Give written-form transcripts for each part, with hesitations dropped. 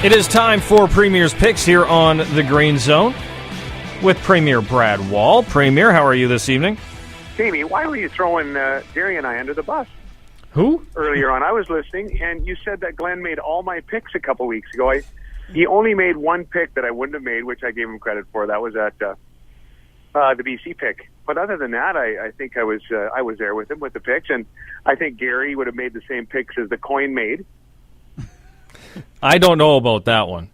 It is time for Premier's Picks here on the Green Zone with Premier Brad Wall. Premier, how are you this evening? Jamie, why were you throwing Gary and I under the bus? Who? Earlier on, I was listening, and you said that Glenn made all my picks a couple weeks ago. He only made one pick that I wouldn't have made, which I gave him credit for. That was at the BC pick. But other than that, I think I was there with him with the picks, and I think Gary would have made the same picks as the coin made. I don't know about that one.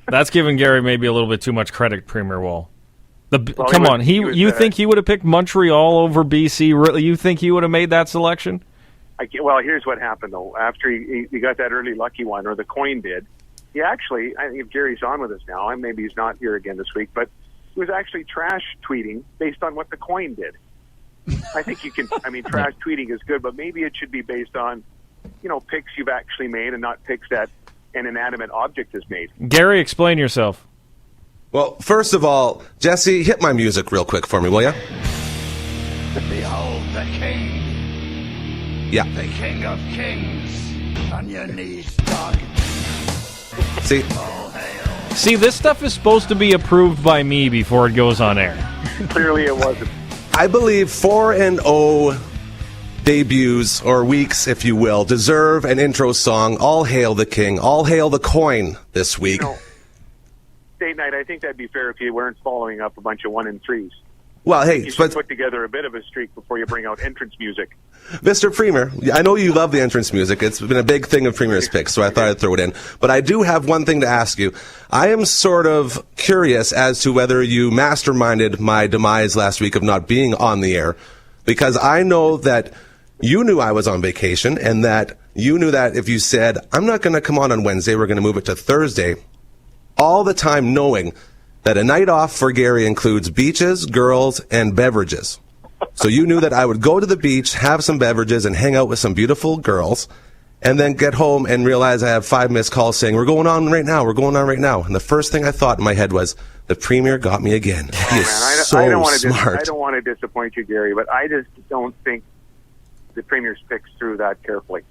That's giving Gary maybe a little bit too much credit, Premier Wall. You think he would have picked Montreal over BC? Really, you think he would have made that selection? Well, here's what happened, though. After he got that early lucky one, or the coin did, he actually, I think if Gary's on with us now, and maybe he's not here again this week, but he was actually trash tweeting based on what the coin did. I think you can, trash tweeting is good, but maybe it should be based on, picks you've actually made and not picks that an inanimate object has made. Gary, explain yourself. Well, first of all, Jesse, hit my music real quick for me, will you? Behold the king. Yeah. The king of kings. On your knees, dog. See? All hail. See, this stuff is supposed to be approved by me before it goes on air. Clearly it wasn't. I believe 4-0 debuts, or weeks, if you will, deserve an intro song. All hail the king. All hail the coin this week. Date night, I think that'd be fair if you weren't following up a bunch of 1 and 3s. Well, hey, you should put together a bit of a streak before you bring out entrance music. Mr. Premier, I know you love the entrance music. It's been a big thing of Premier's Picks, so I thought I'd throw it in. But I do have one thing to ask you. I am sort of curious as to whether you masterminded my demise last week of not being on the air, because I know that you knew I was on vacation, and that you knew that if you said, I'm not going to come on Wednesday, we're going to move it to Thursday, all the time knowing that a night off for Gary includes beaches, girls, and beverages. So you knew that I would go to the beach, have some beverages, and hang out with some beautiful girls, and then get home and realize I have 5 missed calls saying, we're going on right now. And the first thing I thought in my head was, the Premier got me again. He is so smart. I don't want to disappoint you, Gary, but I just don't think the Premier's picks through that carefully.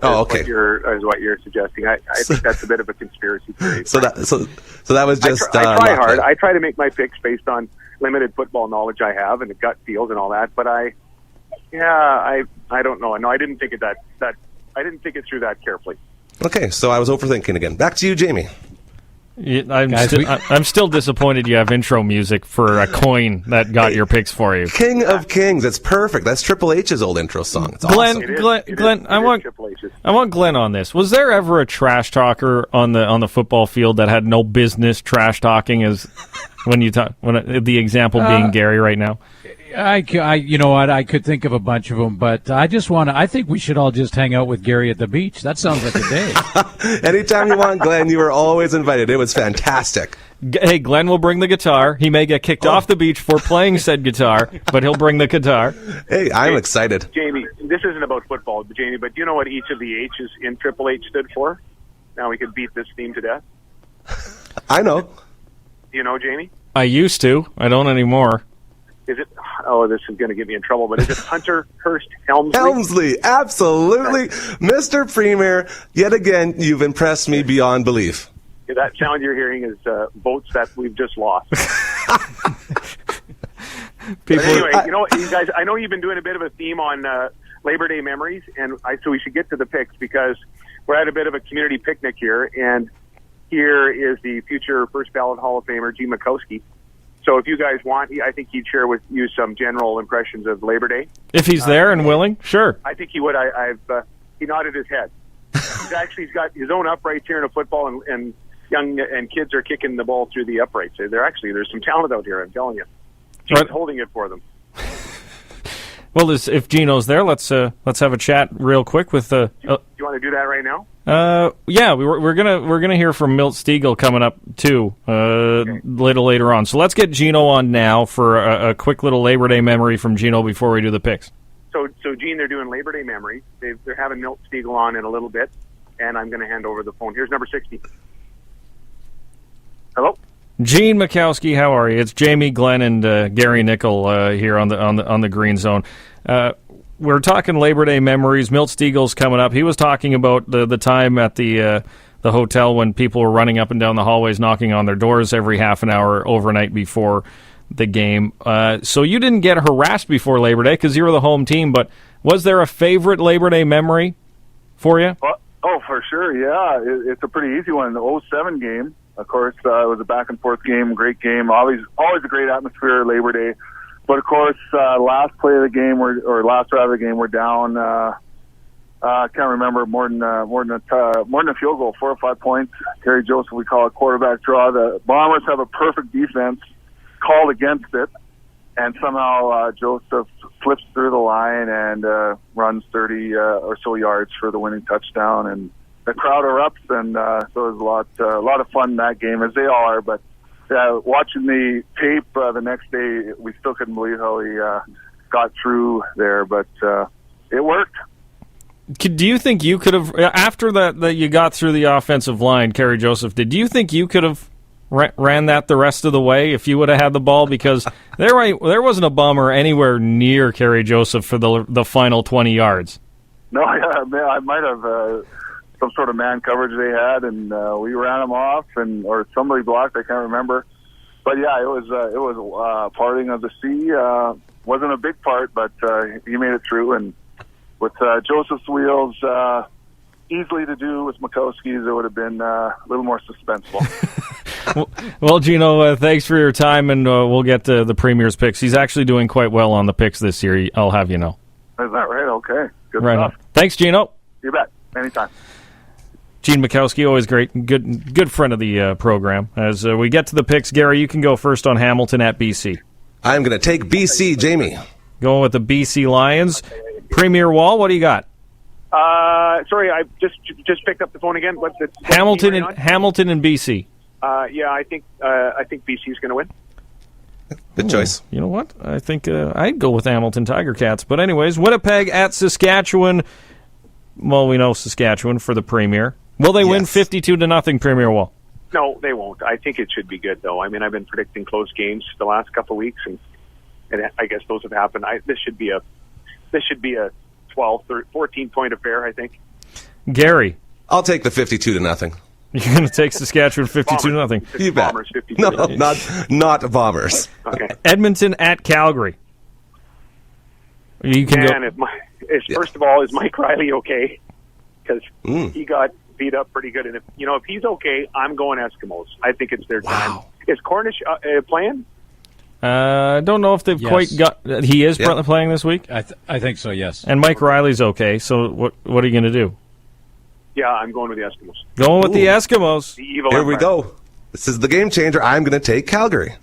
Okay. Is what you're suggesting. I think that's a bit of a conspiracy theory. So that was just. I try hard. I try to make my picks based on limited football knowledge I have and the gut feels and all that. But I don't know. No, I didn't think it I didn't think it through that carefully. Okay, so I was overthinking again. Back to you, Jamie. I'm still disappointed you have intro music for a coin that got your picks for you. King of Kings, it's perfect. That's Triple H's old intro song. It's Glenn, awesome. Glenn, I want Glenn on this. Was there ever a trash talker on the football field that had no business trash talking? As when the example being Gary right now. You know what? I could think of a bunch of them, but I think we should all just hang out with Gary at the beach. That sounds like a day. Anytime you want, Glenn, you are always invited. It was fantastic. Hey, Glenn will bring the guitar. He may get kicked off the beach for playing said guitar, but he'll bring the guitar. Hey, I'm excited. Jamie, this isn't about football, Jamie, but do you know what each of the H's in Triple H stood for? Now we could beat this theme to death. I know. Do you know, Jamie? I used to. I don't anymore. Is it? Oh, this is going to get me in trouble. But is it Hunter Hearst Helmsley? Helmsley, absolutely, Mr. Premier. Yet again, you've impressed me beyond belief. Yeah, that sound you're hearing is votes that we've just lost. Anyway, you guys, I know you've been doing a bit of a theme on Labor Day memories, and so we should get to the picks because we're at a bit of a community picnic here, and here is the future first ballot Hall of Famer, Gene Makowski. So if you guys want, I think he'd share with you some general impressions of Labor Day. If he's there and willing, sure. I think he would. He nodded his head. He's got his own uprights here in a football, and young and kids are kicking the ball through the uprights. There's some talent out here, I'm telling you. Gene's holding it for them. Well, if Gino's there, let's have a chat real quick with. Do you want to do that right now? Yeah, we're gonna hear from Milt Stegall coming up too, Okay. little later on. So let's get Gino on now for a quick little Labor Day memory from Gino before we do the picks. So Gene, they're doing Labor Day memories. They're having Milt Stegall on in a little bit, and I'm going to hand over the phone. Here's number 60. Hello. Gene Makowski, how are you? It's Jamie, Glenn, and Gary Nickel here on the Green Zone. We're talking Labor Day memories. Milt Stegall's coming up. He was talking about the time at the the hotel when people were running up and down the hallways knocking on their doors every half an hour overnight before the game. So you didn't get harassed before Labor Day because you were the home team, but was there a favorite Labor Day memory for you? Oh, for sure, yeah. It's a pretty easy one. The 07 game, of course, it was a back-and-forth game, great game, always a great atmosphere Labor Day. But, of course, last play of the game, or last drive of the game, we're down, I can't remember, more than a field goal, 4 or 5 points. Gary Joseph, we call it quarterback draw. The Bombers have a perfect defense called against it, and somehow Joseph slips through the line and runs 30 or so yards for the winning touchdown, and the crowd erupts, and so it was a lot of fun in that game, as they all are. But watching the tape the next day, we still couldn't believe how he got through there, but it worked. Do you think you could have, after that you got through the offensive line, Kerry Joseph, do you think you could have ran that the rest of the way if you would have had the ball? Because there wasn't a Bomber anywhere near Kerry Joseph for the final 20 yards. No, I might have some sort of man coverage they had, and we ran them off, or somebody blocked. I can't remember, but yeah, it was parting of the sea. Wasn't a big part, but he made it through, and with Joseph's wheels easily to do with Mikowski's, it would have been a little more suspenseful. Well, Gino, thanks for your time, and we'll get to the Premier's picks. He's actually doing quite well on the picks this year, I'll have you know. Is that right? Okay. Good right stuff. On. Thanks, Gino. You bet. Anytime. Gene Mikowski, always great. Good friend of the program. As we get to the picks, Gary, you can go first on Hamilton at BC. I'm going to take BC, Jamie. Going with the BC Lions. Premier Wall, what do you got? Sorry, I just picked up the phone again. What's Hamilton and BC. Yeah, I think BC's going to win. Good choice. You know what? I think I'd go with Hamilton Tiger Cats. But anyways, Winnipeg at Saskatchewan. Well, we know Saskatchewan for the Premier. Will they win 52-0, Premier Wall? No, they won't. I think it should be good, though. I mean, I've been predicting close games the last couple of weeks, and I guess those have happened. This should be a 12, 14-point affair, I think. Gary. I'll take the 52-0. You're going to take Saskatchewan 52-0. You bet. Bombers, 52. No, not Bombers. Okay. Edmonton at Calgary. You can go. First of all, is Mike Riley okay? Because he got beat up pretty good, and if he's okay, I'm going Eskimos. I think it's their time. Is Cornish playing? I don't know if they've quite got. He is playing this week. I think so. Yes. And Mike Riley's okay. So what are you going to do? Yeah, I'm going with the Eskimos. Going with the Eskimos. The evil Here empire. we go. This is the game changer. I'm going to take Calgary.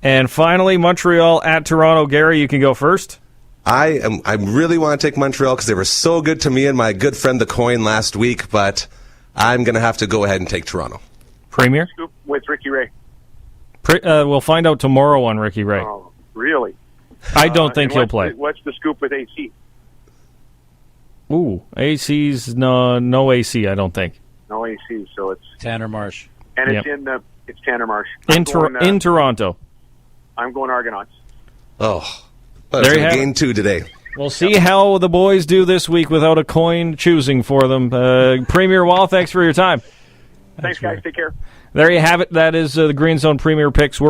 And finally, Montreal at Toronto. Gary, you can go first. I really want to take Montreal because they were so good to me and my good friend the Coin last week, but I'm going to have to go ahead and take Toronto. Premier? Scoop with Ricky Ray. We'll find out tomorrow on Ricky Ray. Oh, really? I don't think he'll play. What's the scoop with AC? Ooh, AC's no AC, I don't think. No AC, so it's Tanner Marsh. And it's Tanner Marsh. In Toronto. I'm going Argonauts. Oh, there you have gain 2 today. We'll see how the boys do this week without a coin choosing for them. Premier Wall, thanks for your time. Thanks guys. Take care. There you have it. That is the Green Zone Premier Picks.